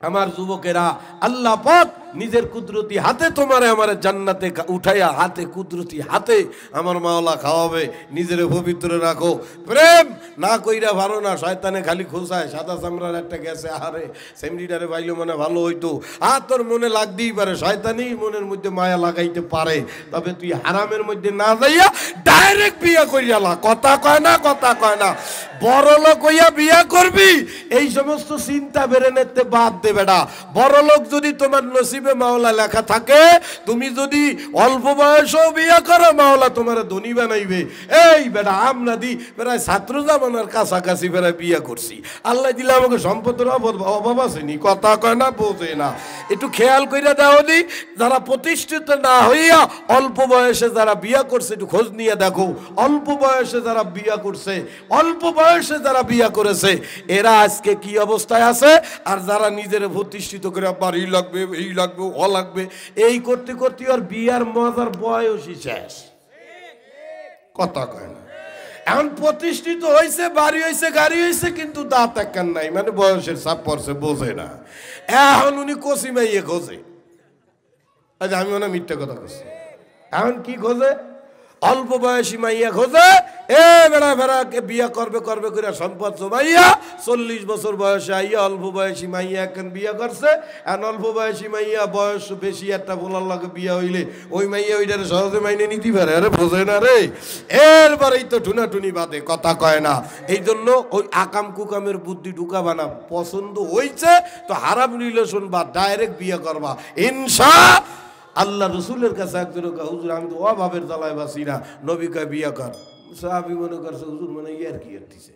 আমার যুবকেরা, আল্লাহ পাক নিজের কুদরতি হাতে তোমারে আমারে জান্নাতে উঠাইয়া হাতে কুদরতি হাতে আমার মাওলা খাওয়াবে। নিজেরে পবিত্র রাখো। প্রেম না কইরা ভালো না, শয়তানে খালি খোঁচায়। সাদা চামড়ার একটা গেছে, আরে সেমরিটারে পাইলে মনে ভালো হইতো। আর তোর মনে লাগতেই পারে, শয়তানি মনের মধ্যে মায়া লাগাইতে পারে। তবে তুই হারামের মধ্যে না যাইয়া ডাইরেক্ট বিয়া করিয়ালা। কথা কয় না, কথা কয় না। বড় লোক হইয়া বিয়া করবি, এই সমস্ত চিন্তা বেড়ে নিতে বাদ দে বেটা। বড় লোক যদি তোমার নসিবে মাওলা লেখা থাকে, তুমি যদি অল্প বয়সেও বিয়া করো, মাওলা তোমার ধনী বানাইবে। এই বেটা আমরা দি প্রায় ছাত্র জামানার কাছাকাছি বেড়া বিয়া করছি। আল্লাহ দিলে আমাকে সম্পদের অভাব আসেনি। কথা কয় না, বোঝে না। একটু খেয়াল কইরা দাও দি, যারা প্রতিষ্ঠিত না হইয়া অল্প বয়সে যারা বিয়া করছে, একটু খোঁজ নিয়ে দেখো। অল্প বয়সে যারা বিয়া করছে, অল্প বয়সে যারা বিয়া করেছে, এরা আজকে কি অবস্থায় আছে। আর যারা নিজের প্রতিষ্ঠিত করে বাড়ি লাগবে, এই লাগবে, ও লাগবে, এই করতে করতে আর বিয়ার মজার বয়সই শেষ। কথা কয় না। এখন প্রতিষ্ঠিত হয়েছে, বাড়ি হয়েছে, গাড়ি হয়েছে, কিন্তু দাঁত একখান নাই, মানে বয়সের চাপ পড়ছে, বোঝে না। এখন উনি কচি মাইয়ে খোঁজে। আচ্ছা আমি মনে মিথ্যা কথা করছি। এখন কি খোঁজে? অল্প বয়সী মাইয়া খোঁজে। এ বেড়া বেড়াকে বিয়া করবে করবে করে সম্পদ জমাইয়া 40 বছর বয়সে আইয়া অল্প বয়সী মাইয়া এখন বিয়া করছে। এখন অল্প বয়সী মাইয়া বয়স বেশি একটা বলার লাগে বিয়া হইলে ওই মাইয়া ওইটারে সহজে মাইনে নিতে পারে। আরে বোঝে না রে, এরপরেই তো টুনাটুনি বাদে। কথা কয় না। এই জন্য ওই আকাম কুকামের বুদ্ধি ঢুকাবা না। পছন্দ হইছে তো হারাম রিলেশন বা ডাইরেক্ট বিয়া করবা ইনশা আল্লাহ। রসুলের কাছে একজন হুজুর আমি তো অভাবের জ্বালায় বাসি না, নবী কয় বিয়া কর। সাহাবী মনে করছে হুজুর মানে ইয়ার কি দিছে।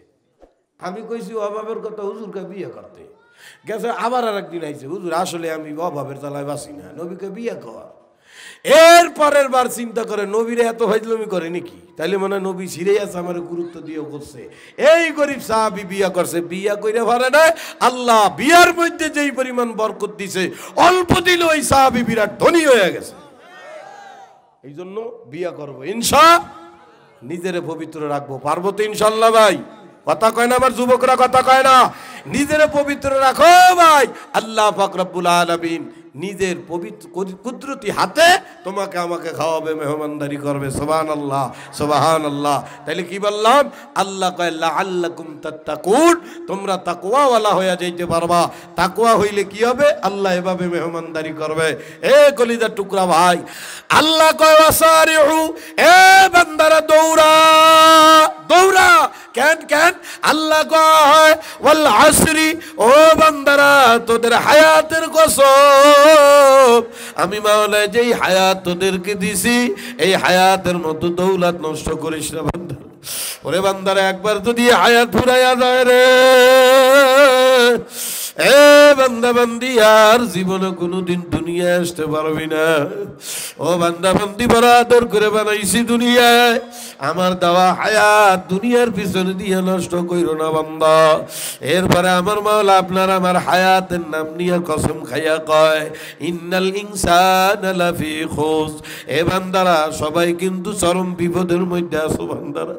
আমি কইছি অভাবের কথা, হুজুর কয় বিয়ে করতে গেছে। আবার আর একদিন আইছে, হুজুর আসলে আমি অভাবের জ্বালায় বাসি না, নবী কয় বিয়া কর। এর পরের বার চিন্তা করে নবীরে এত ফাজলামি করে নাকি, তাইলে মনে হয় নবী ছিঁড়ে আছে, আমার গুরুত্ব দিয়ে করছে। এই গরিব সাহাবী বিয়া করছে, বিয়া কইরা পারে না। আল্লাহ বিয়ার মধ্যে যেই পরিমাণ বরকত দিছে, অল্প দিল ওই সাহাবী বিরাট ধনী হয়ে গেছে। এই জন্য বিয়া করবো ইনশা, নিজেরে পবিত্র রাখবো। পারবো তো ইনশাল্লাহ ভাই? কথা কয় না আমার যুবকরা? কথা কয় না? নিজেরে পবিত্র রাখো ভাই। আল্লাহ পাক রব্বুল আলামিন নিজের পবিত্র কুদরতি হাতে তোমাকে আমাকে খাওয়াবে, মেহমানদারি করবে। সুবহানাল্লাহ, সুবহানাল্লাহ। তাইলে কি বললাম? আল্লাহ কয় লাআল্লাকুম তাত্তাকুন, তোমরা তাকওয়াওয়ালা হয়ে যাইতে পারবা। তাকওয়া হইলে কি হবে? আল্লাহ এভাবে মেহমানদারি করবে। এ কলিজার টুকরা ভাই, আল্লাহ কয় ওয়াসারিউ, এ বান্দারা দৌড়া দৌড়া। কেন কেন? আল্লাহ কয় ওয়াল আসরি, ও বান্দারা তোদের হায়াতের কসম, আমি মাওলা যেই হায়াত তোদেরকে দিছি, এই হায়াতের মতো দৌলত নষ্ট করিস না বান্দা। ওরে বান্দারা একবার যদি হায়াত ফুরাইয়া যায় রে, এ বান্দা বান্দি আর জীবনে কোনোদিন দুনিয়ায় আসতে পারবি না। ও বান্দা বান্দি বড় আদর করে বানাইছি দুনিয়ায়, আমার দেওয়া হায়াত দুনিয়ার পিছনে দিয়ে নষ্ট কইরো না বান্দা। এরপরে আমার মাওলা আপনার আমার হায়াতের নাম নিয়ে কসম খাইয়া কয় ইন্নাল ইনসানা লাফি খুস, এ বান্দারা সবাই কিন্তু চরম বিপদের মধ্যে আছো বান্দারা।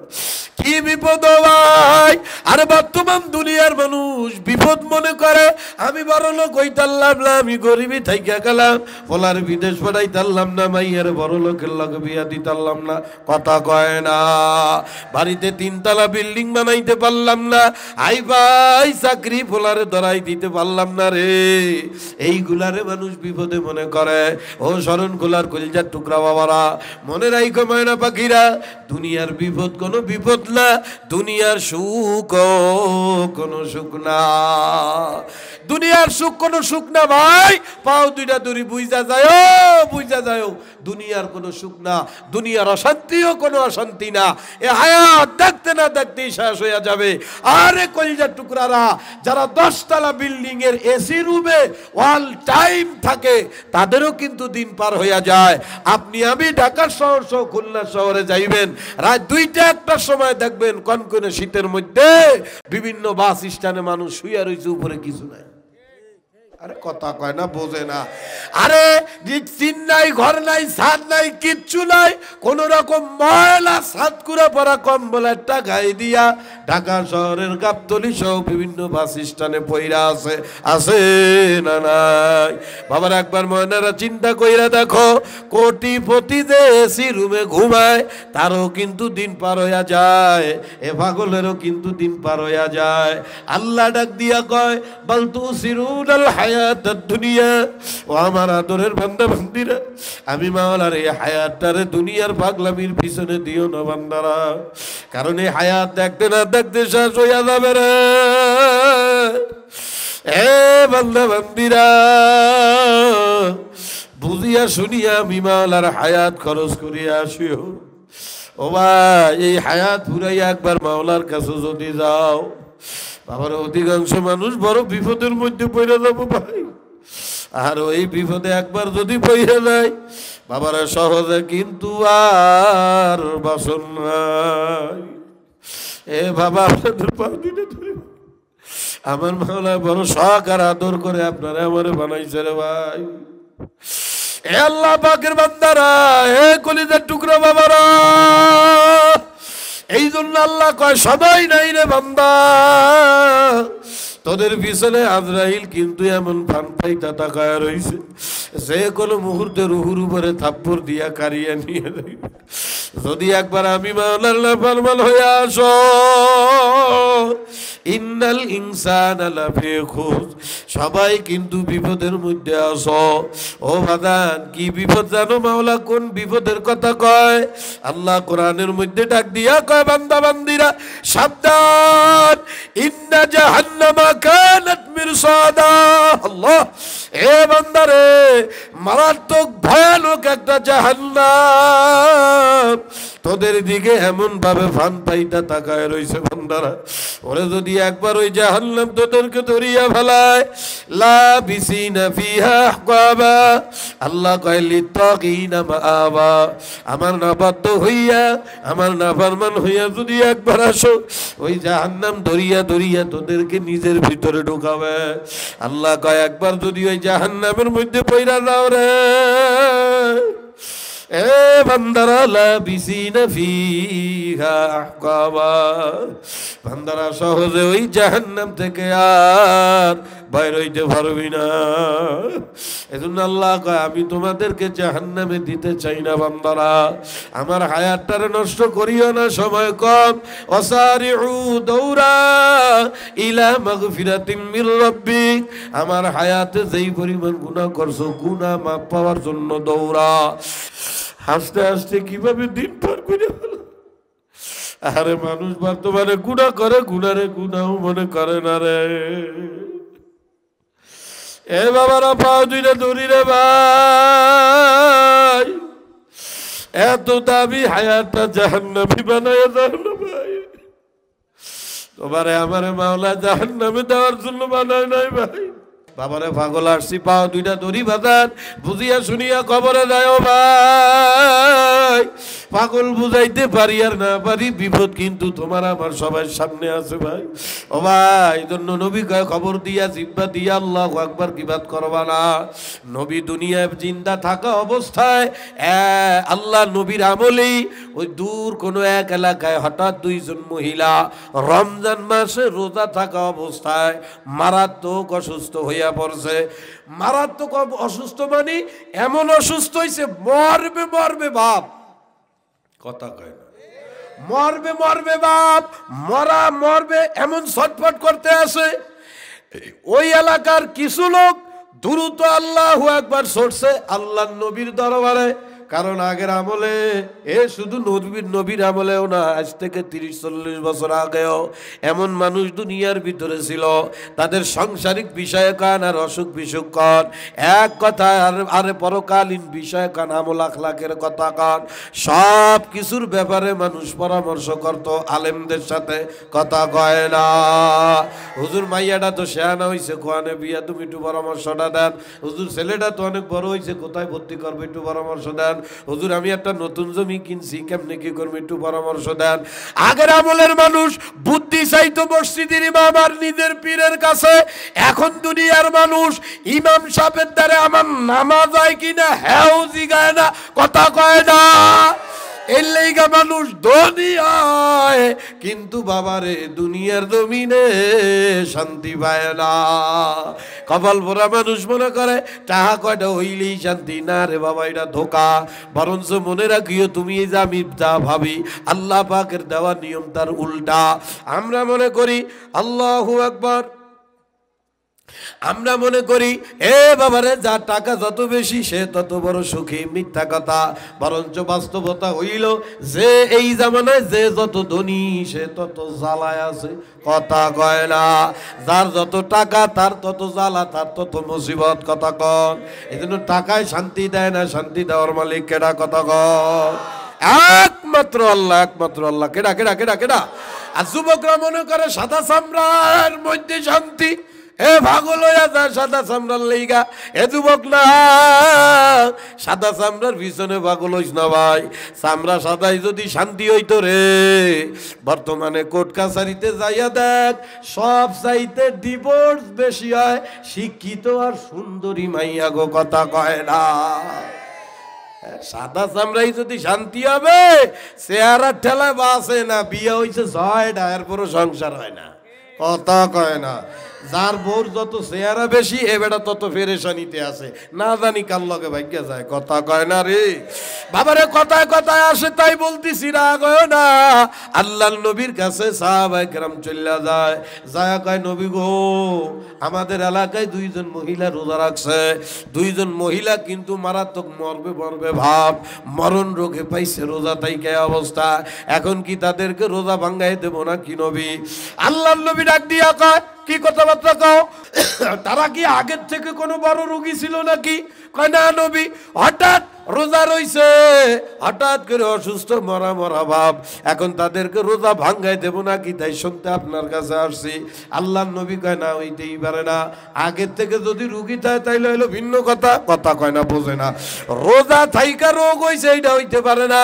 কি বিপদ ভাই? আরে বর্তমান দুনিয়ার মানুষ বিপদ মনে করে আমি বড় লোক হইতাল্লাম না, আমি গরিবই থাইকা গেলাম, ফলার বিদেশ পাঠাইতাল্লাম না, মাইয়ার বড় লোকের লগে বিয়া দিতাল্লাম না। কথা কয় না। বাড়িতে 3 তলা বিল্ডিং বানাইতে পারলাম না, আই ভাই চাকরি ফলারে ধরাই দিতে পারলাম না রে। এইগুলারে মানুষ বিপদে মনে করে। ও শরণ গোলার কলিজার টুকরা বাবারা, মনে রাইখো ময়না পাখিরা, দুনিয়ার বিপদ কোনো বিপদ না, দুনিয়ার সুখ কোনো সুখ না। দুনিয়ার সুখ কোনো সুখ না ভাই। পাও দুইটা দড়ি বুঝা যায়, বুঝা যায়, দুনিয়ার কোনো সুখ না, দুনিয়ার অশান্তিও কোনো অশান্তি না। এ হায়াত দেখতে না দেখতেই শেষ হয়ে যাবে। আরে কলিজার টুকরারা, যারা 10 তলা বিল্ডিং এর এসি রুমে অল টাইম থাকে, তাদেরও কিন্তু দিন পার হয়ে যায়। আপনি আমি ঢাকা শহর সহ খুলনা শহরে যাইবেন, রাত 2টা-1টার সময় দেখবেন কনকনে শীতের মধ্যে বিভিন্ন বাস স্ট্যান্ডে মানুষ শুয়ে রয়েছে, উপরে কিছু নাই। আরে কথা কয় না, বোঝে না। আরে চিন নাই, ঘর নাই, ছাদ নাই, কিচ্ছু নাই, কোন রকম ময়লা সাতকুড়া পরা কম্বল একটা গায়ে দিয়া ঢাকা শহরের গাবতলী সহ বিভিন্ন বাস স্ট্যান্ডে পইরা আছে, আছে না নাই? বাবার একবার ময়নারা চিন্তা কইরা দেখো, কোটিপতি যে এসি রুমে ঘুমায় তারও কিন্তু দিন পার হইয়া যায়, এ পাগলেরও কিন্তু দিন পার হইয়া যায়। আল্লাহ ডাক দিয়া কয়, বল তু সিরুনাল হায়াতাদ দুনিয়া। ও আমার আদরের বান্দা বান্দিরা, আমি মাওলার এই হায়াতটারে দুনিয়ার পাগলামির পিছনে দিও না বান্দারা, কারণ এই হায়াত দেখতে না দেখতে শেষ হইয়া যাবে রে। এ বান্দা বান্দিরা, বুঝিয়া শুনিয়া আমি মাওলার হায়াত খরচ করিয়া আসিও। ও ভাই, এই হায়াত পুরাইয়া একবার মাওলার কাছে যদি যাও, বাবার অধিকাংশ মানুষ বড় বিপদের মধ্যে পড়ে যাবো ভাই। আর ওই বিপদে একবার যদি পড়ে যায় বাবারা, সহজে কিন্তু আর বাসন নাই। এ বাবা, আপনাদের পা দিনে ধরে আমার মাওলা বড় শখ আর আদর করে আপনারা আমারে বানাইছে রে ভাই। এ আল্লাহ পাকের বান্দারা, এ কলিজার টুকরা বাবারা, এই জন্য আল্লাহ কয় সবাই নাই রে বান্দা, তোদের পিছনে আজরাইল কিন্তু এমন ফান পাইতা তাকায় রইছে, যে কোনো মুহূর্তে রুহুর উপরে থাপ্পড় দিয়া কারিয়া নিয়ে যাইবে। যদি একবার আমি মাওলার নাফরমান হয়ে আসো, ইন্নাল ইনসানা লাফি খুস, সবাই কিন্তু বিপদের মধ্যে আসো। ও বাদান, কি বিপদ জানো? মাওলা কোন বিপদের কথা কয়? আল্লাহ কোরআনের মধ্যে ডাক দিয়া কয়, বান্দা বান্দিরা সাবধান, ইন্না জাহান্নামা কানাত মিরসাদা। আল্লাহ, এ বান্দারে, মারাত্মক ভয়ানক একটা জাহান্নাম তোদের দিকে এমন ভাবে ফান পাইতা তাকায় রইছে বান্দারা। ওরে যদি একবার ওই জাহান্নাম তোদেরকে ধরিয়া ফেলায়, লাবিসিনা ফিহা আহকাবা, আল্লাহ কয় লিত্তাকিনা মাআবা, আমার নাবাধ্য হইয়া, আমার নাফরমান হইয়া যদি একবার আসো, ওই জাহান্নাম ধরিয়া ধরিয়া তোদেরকে নিজের ভিতরে ঢুকাবে। আল্লাহ কয় একবার যদি ওই জাহান্নামের মধ্যে পইরা যাও রে, এ বান্দারা, লাবিসিনা ফিহা আহকাবা, বান্দারা সহজে ওই জাহান্নাম থেকে আর বাইর হইতে পারবি না। এজন্য আল্লাহ কয়, আমি তোমাদেরকে জাহান্নামে দিতে চাই না বান্দারা, আমার হায়াতটারে নষ্ট করিও না, সময় কম। ওয়াসারিউ, দৌড়া, ইলা মাগফিরাতিন মির রাব্বিক, আমার হায়াতে যেই পরিমাণ গুনাহ করছো, গুনাহ মাফ পাওয়ার জন্য দৌড়া। হাসতে হাসতে কিভাবে দিন পার করে ফেলো। আরে মানুষ বর্তমানে গুনাহ করে, গুনারে গুনাহ মনে করে না রে। এ বাবারা, পাও দুইটা ধরি রে ভাই, এত দাবি হায়াতটা জাহান্নামী বানায় দাও না ভাই। তোমারে আমারে মাওলা জাহান্নামে দেওয়ার জন্য বানায় নাই ভাই। বাবারে পাগল আসছি, পাও দুইটা দড়ি বাঁধান, বুঝিয়া শুনিয়া কবরে যায় ভাই। পাগল বুঝাইতে পারি আর না পারি, বিপদ কিন্তু তোমার আমার সবার সামনে আছে ভাই। ও ভাই, জন্য নবী কয়, খবর দিয়া জিব্বা দিয়া আল্লাহু আকবার কিবাত করবা না। নবী দুনিয়ায় জিন্দা থাকা অবস্থায় আল্লাহ নবীর আমলেই ওই দূর কোনো এক এলাকায় হঠাৎ দুইজন মহিলা রমজান মাসে রোজা থাকা অবস্থায় মারাত্মক অসুস্থ হইয়া পড়ছে। মারাত্মক অসুস্থ মানে এমন অসুস্থ হয়েছে, মরবে মরবে বাপ, কথা কয় না, মরবে মরবে বাপ, মরা মরবে এমন ছটফট করতে আসে। ওই এলাকার কিছু লোক দ্রুত আল্লাহু আকবার ছড়ছে আল্লাহর নবীর দরবারে। কারণ আগের আমলে, শুধু নবীর আমলেও না, আজ থেকে 30-40 বছর আগেও এমন মানুষ দুনিয়ার ভিতরে ছিল, তাদের সাংসারিক বিষয় কান আর অসুখ বিসুখ কান, এক কথা আরে পরকালীন বিষয় কান, আমল আখলাকের কথা কান, সব কিছুর ব্যাপারে মানুষ পরামর্শ করত, আলেমদের সাথে কথা কয় না। হুজুর মাইয়াটা তো শেয়ানা হয়েছে, কোয়ানে বিয়া, তুমি একটু পরামর্শটা দেন। হুজুর ছেলেটা তো অনেক বড় হয়েছে, কোথায় ভর্তি করবে, একটু পরামর্শ দেন। দেন। হুজুর আমি একটা নতুন জমি কিনছি, কেমনে কি করবো একটু পরামর্শ দেন। আগের আমলের মানুষ বুদ্ধি চাইতো মসজিদের ইমাম আর নিজের পীরের কাছে, এখন দুনিয়ার মানুষ ইমাম সাহেবের দ্বারা আমার নামাজ হয় কিনা হ্যাঁ জিগায় না, কথা কয় না। এর লাইগা মানুষ ধনী হয় কিন্তু বাবারে দুনিয়ার জমিনে শান্তি পায় না। কপাল ভরা মানুষ মনে করে টাকা কয়টা হইলেই শান্তি, না রে বাবা এটা ধোকা। বরঞ্চ মনে রাখিও তুমি এই যে আমি যা ভাবি আল্লাহ পাকের দেওয়া নিয়ম তার উল্টা। আমরা মনে করি আল্লাহু আকবার, আমরা মনে করি এ বাবারে যার টাকা যত বেশি সে তত বড় সুখী, মিথ্যা কথা। বরঞ্চ বাস্তবতা হইল যে এই জামানায় যে যত ধনী সে তত জ্বালায় আছে, কথা কয় না। যার যত টাকা তার তত জ্বালা, তার তত মুসিবত, কথা কন। এই জন্য টাকায় শান্তি দেয় না, শান্তি দেওয়ার মালিক কেডা, কথা কন। একমাত্র আল্লাহ, একমাত্র আল্লাহ। কেডা কেডা কেডা কেডা? আর যুবকরা মনে করে সাদা চামড়ার মধ্যে শান্তি, এ পাগল হইয়া যা সাদা চামড়ার লেগা। এ যুবক না, সাদা চামড়ার পিছনে পাগল হইস না ভাই। চামড়া সাদাই যদি শান্তি হইতো রে, বর্তমানে কোর্ট কাছারিতে যাইয়া দেখ সব চাইতে ডিভোর্স বেশি হয় শিক্ষিত আর সুন্দরী মাইয়া গো, কথা কয় না। সাদা চামড়াই যদি শান্তি হবে, চেহারা ঠেলায় বাসে না, বিয়ে হইছে ছয়টা এরপরও সংসার হয় না, কথা কয় না। যার বোর যত চেহারা বেশি এ বেটা তত ফেরেশানিতে আছে, না জানি কার লগে ভাগ্যা যায়, কথা কয় না রে বাবারে। কথায় কথায় আসে তাই বলতেছি, রাগ হয় না। আল্লাহর নবীর কাছে সাহাবায়ে কেরাম চলে যায়, যায় কয় নবী গো আমাদের এলাকায় দুইজন মহিলা রোজা রাখছে, দুইজন মহিলা কিন্তু মারাত্মক মরবে মরবে ভাব, মরণ রোগে পাইছে রোজা তাইকে অবস্থা, এখন কি তাদেরকে রোজা ভাঙ্গাই দেবো না কি নবী? আল্লাহর নবী ডাক দিয়া কয় কি কথাবার্তা কও, তারা কি আগের থেকে কোনো বড় রোগী ছিল নাকি? কয় না নবী, হঠাৎ রোজা রইছে, হঠাৎ করে অসুস্থ মরা মরা ভাব, এখন তাদেরকে রোজা ভাঙ্গাই দেব নাকি তাই শুনতে আপনার কাছে আসছি। আল্লাহর নবী কয় না হইতেই পারে না, আগের থেকে যদি রুগী থাকে তাইলে হইলো ভিন্ন কথা, কথা কয় না, বোঝে না। রোজা থাইকা রোগ হইছে এটা হইতে পারে না,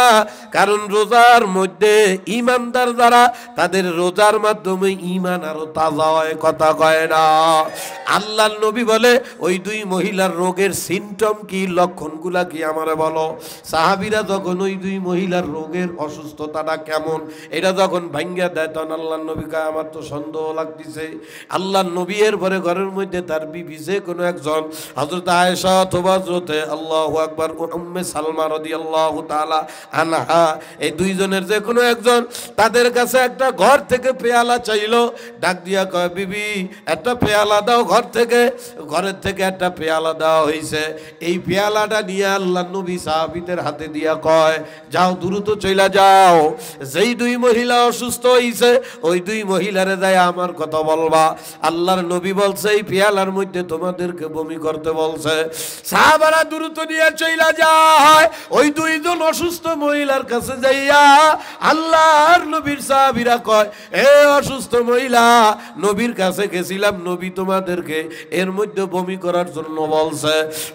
কারণ রোজার মধ্যে ঈমানদার যারা তাদের রোজার মাধ্যমে ঈমান আরো তাজা হয়, কথা কয় না। আল্লাহর নবী বলে ওই দুই মহিলার রোগের সিমটম কি, লক্ষণগুলা কি আমার বলো। সাহাবীরা যখন ওই দুই মহিলার রোগের অসুস্থতাটা কেমন এটা যখন ভাঙ্গা দেয়, তখন আল্লাহর নবী কয় আমার তো সন্দেহ লাগতেছে। আল্লাহর নবী এর পরে ঘরের মধ্যে তার বিবি যে কোনো একজন, হযরত আয়েশা অথবা হযরতে আল্লাহু আকবার উম্মে সালমা রাদিয়াল্লাহু তাআলা আনহা, এই দুইজনের যে কোনো একজন তাদের কাছে একটা ঘর থেকে পেয়ালা চাইলো, ডাক দিয়া কয় বিবি একটা পেয়ালা দাও ঘর থেকে। ঘরের থেকে একটা পেয়ালা দেওয়া হয়েছে, এই পেয়ালাটা নিয়ে আল্লাহর নবী সাহাবীদের হাতে দিয়া কয় যাও দ্রুত চইলা যাও, যেই দুই মহিলা অসুস্থ হইছে ওই দুই মহিলারে যায় আমার কথা বলবা। আল্লাহর নবী বলছে এই পেয়ালার মধ্যে তোমাদেরকে বমি করতে বলছে। সাহাবারা দ্রুত নিয়ে চইলা যায়, ওই দুইজন অসুস্থ মহিলার কাছে যাইয়া আল্লাহর নবীর সাহাবীরা কয় এ অসুস্থ মহিলা, নবীর কাছে গেছিলাম, নবী তোমাদেরকে এর মধ্যে বমি করার জন্য বলছে।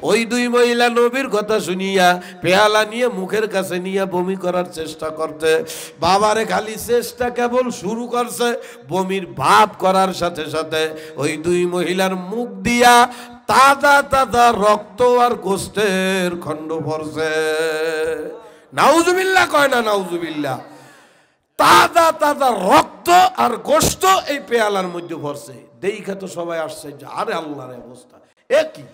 ওই দুই মহিলা নবীর কথা শুনিয়া পেয়ালা নিয়ে মুখের কাছে নিয়ে বমি করার চেষ্টা করতে, বাবারে খালি চেষ্টা কেবল শুরু করছে, বমির ভাব করার সাথে সাথে ওই দুই মহিলার মুখ দিয়া তাজা তাজা রক্ত আর গোস্তের খণ্ড পড়ছে। নাউজুবিল্লাহ কয় না, নাউজুবিল্লাহ। তাজা তাজা রক্ত আর গোস্ত এই পেয়ালার মধ্যে পড়ছে। দেখা তো সবাই আসছে যে আরে আল্লাহর অবস্থা একই।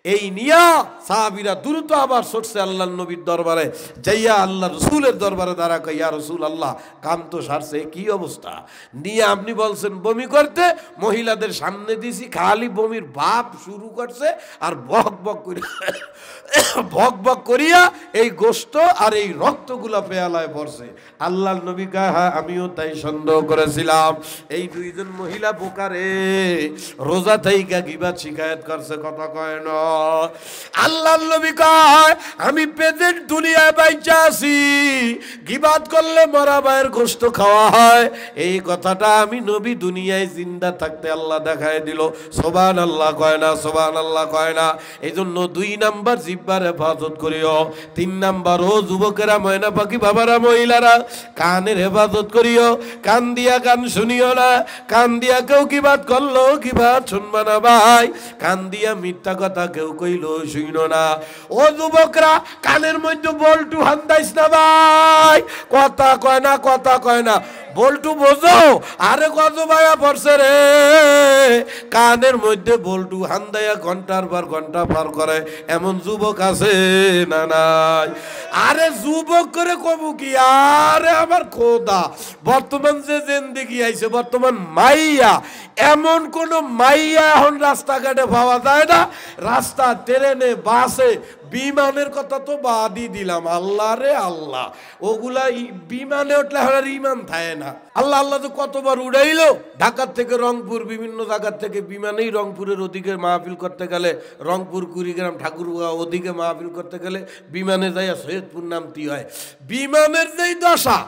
এই নিয়া সাহাবীরা দ্রুত আবার ছুটছে আল্লাহর নবীর দরবারে, যাইয়া আল্লাহ রসুলের দরবারে দাঁড়া কই ইয়া রাসূল আল্লাহ কাম তো সারছে, কি অবস্থা? নিয়ে আপনি বলছেন বমি করতে, মহিলাদের সামনে দিছি, খালি বমির ভাব শুরু করছে আর বক বক করে বক বক করিয়া এই গোস্ত আর এই রক্তগুলা পেয়ালায় পড়ছে। আল্লাহর নবী কয় হ্যাঁ আমিও তাই সন্দেহ করেছিলাম, এই দুইজন মহিলা বোকারে রোজা থাইকা গিবাত শিকায়ত করছে, কথা কয় না। আল্লাহর নবী কয় আমি প্রেজেন্ট দুনিয়ায় বাইচা আছি, গিবাত করলে মরা ভাইয়ের গোশত খাওয়া হয়, এই কথাটা আমি নবী দুনিয়ায় জিন্দা থাকতে আল্লাহ দেখায় দিল। সুবহানাল্লাহ কয় না? সুবহানাল্লাহ কয় না? এই জন্য 2 নাম্বার জিহ্বার হেফাজত করিও। 3 নাম্বার ও যুবকেরা, ময়না পাখি বাবারা, মহিলারা, কানের হেফাজত করিও। কান দিয়া গান শুনিও না, কান দিয়া কেউ গিবাত করলো গিবাত শুনবা না ভাই, কান দিয়া মিথ্যা কথা কেউ কইলো শুইনো না। ও যুবকরা, কানের মধ্যে বল্টু হান্দাইস না ভাই, কথা কয় না, কথা কয় না, বল্টু বোঝো। আরে কত ভাইয়া পড়ছে রে, কানের মধ্যে বল্টু হান্দাইয়া ঘন্টার পর ঘন্টা পার করে এমন যুবক আছে না নাই? আরে যুবক করে কবু কি? আরে আমার খোদা, বর্তমান যে জিন্দেগি আইছে, বর্তমান মাইয়া, এমন কোন মাইয়া এখন রাস্তাঘাটে পাওয়া যায় না। রাস্তা, ট্রেনে, বাসে, বিমানের কথা তো বাদই দিলাম, আল্লাহ রে আল্লাহ, ওগুলা বিমানে উঠলে আর ইমান থাকে না। আল্লাহ আল্লাহ তো কতবার উড়াইলো, ঢাকার থেকে রংপুর, বিভিন্ন জায়গার থেকে বিমানেই, রংপুরের ওদিকে মাহফিল করতে গেলে, রংপুর, কুড়িগ্রাম, ঠাকুরগাঁও ওদিকে মাহফিল করতে গেলে বিমানে যাইয়া সৈয়দপুর নামতে হয়। বিমানের যেই দশা,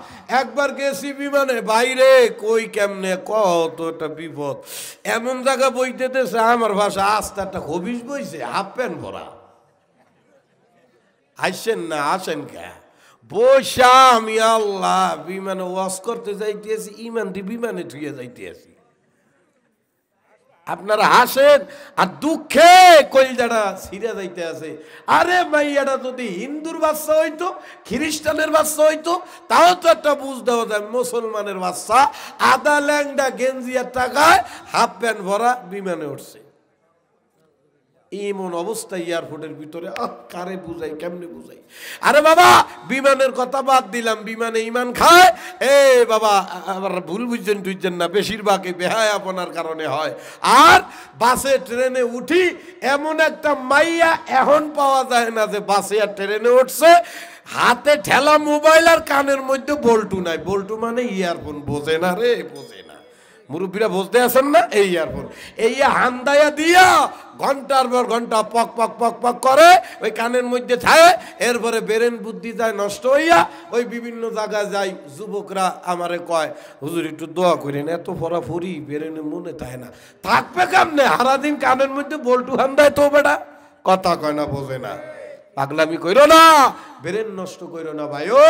একবার গেছি বিমানে, বাইরে কই কেমনে কত একটা বিপদ, এমন জায়গা বইতেছে, আমার ভাষা আস্তে একটা হবিস বইছে, হাফ প্যান্ট ভরা। আসেন না, আসেন কে বসা, আমি আল্লাহ বিমানে ওয়াশ করতে যাইতেছি, ইমানটি বিমানে ঠুয়ে যাইতেছি। আপনারা হাসেন আর দুঃখে কলজাটা ছিঁড়ে যাইতে আছে। আরে মাইয়াটা যদি হিন্দুর বাচ্চা হইতো, খ্রিস্টানের বাচ্চা হইতো, তাও তো একটা বুঝ দেওয়া যায়। মুসলমানের বাচ্চা আদা ল্যাংডা গেঞ্জিয়ার টাকায় হাফ প্যান্ট ভরা বিমানে উঠছে, এমন অবস্থা এয়ারপোর্টের ভিতরে। কারে বুঝাই, কেমনে বুঝাই? আরে বাবা, বিমানের কথা বাদ দিলাম, বিমানে ইমান খায়। এ বাবা, আবার ভুল বুঝছেন টুঝছেন না, বেশিরভাগই বেহায় আপনার কারণে হয়। আর বাসে ট্রেনে উঠি, এমন একটা মাইয়া এখন পাওয়া যায় না যে বাসে আর ট্রেনে উঠছে, হাতে ঠেলা মোবাইল আর কানের মধ্যে বল্টু নাই। বল্টু মানে ইয়ারফোন, বোঝে না রে, বোঝে না। মুরব্বীরা বুঝতে আছেন না? এই ইয়ারফোন, এই হান্দাইয়া দিয়া ঘন্টার পর ঘন্টা পক পক পক পক করে, ওই কানের মধ্যে থাকে। এরপরে ব্রেন বুদ্ধি যায় নষ্ট হইয়া, ওই বিভিন্ন জায়গায় যায়। যুবকরা আমারে কয়, হুজুর একটু দোয়া করেন, এত ফরাফরি ব্রেনে মনে থাকে না। থাকবে কেমনে? সারাদিন কানের মধ্যে বল্টু হান্দায় তো বেটা, কথা কয় না, বোঝে না। পাগলামি কইরো না, ব্রেন নষ্ট কইরো না ভাই। ও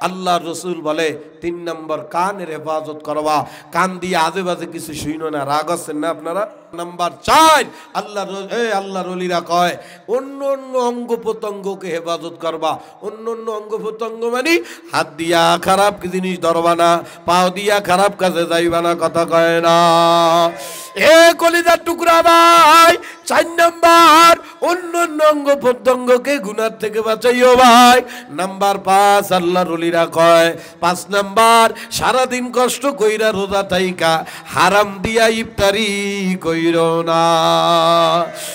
আল্লাহর রাসূল বলে 3 নম্বর কানের হেফাজত করবা, কান দিয়ে আজে বাজে কিছু শুইনো না। রাগ আছেন না আপনারা? নাম্বার 4 আল্লাহর ওলিরা কয় অন্য অন্য অঙ্গ প্রত্যঙ্গকে হেফাজত করবা। অন্য অন্য অঙ্গ প্রত্যঙ্গ মানে হাত দিয়া খারাপ জিনিস ধরবা না, পাও দিয়া খারাপ কাজে যাইবা না, কথা কয় না। এ কলিজার টুকরা ভাই, 4 নাম্বার অন্য অন্য অঙ্গ প্রত্যঙ্গকে গুনাহ থেকে বাঁচাইও ভাই। নাম্বার 5 আল্লাহর ওলিরা কয় 5 নাম্বার সারাদিন কষ্ট কইরা রোজা থাইকা হারাম দিয়া ইফতারি কইরো না।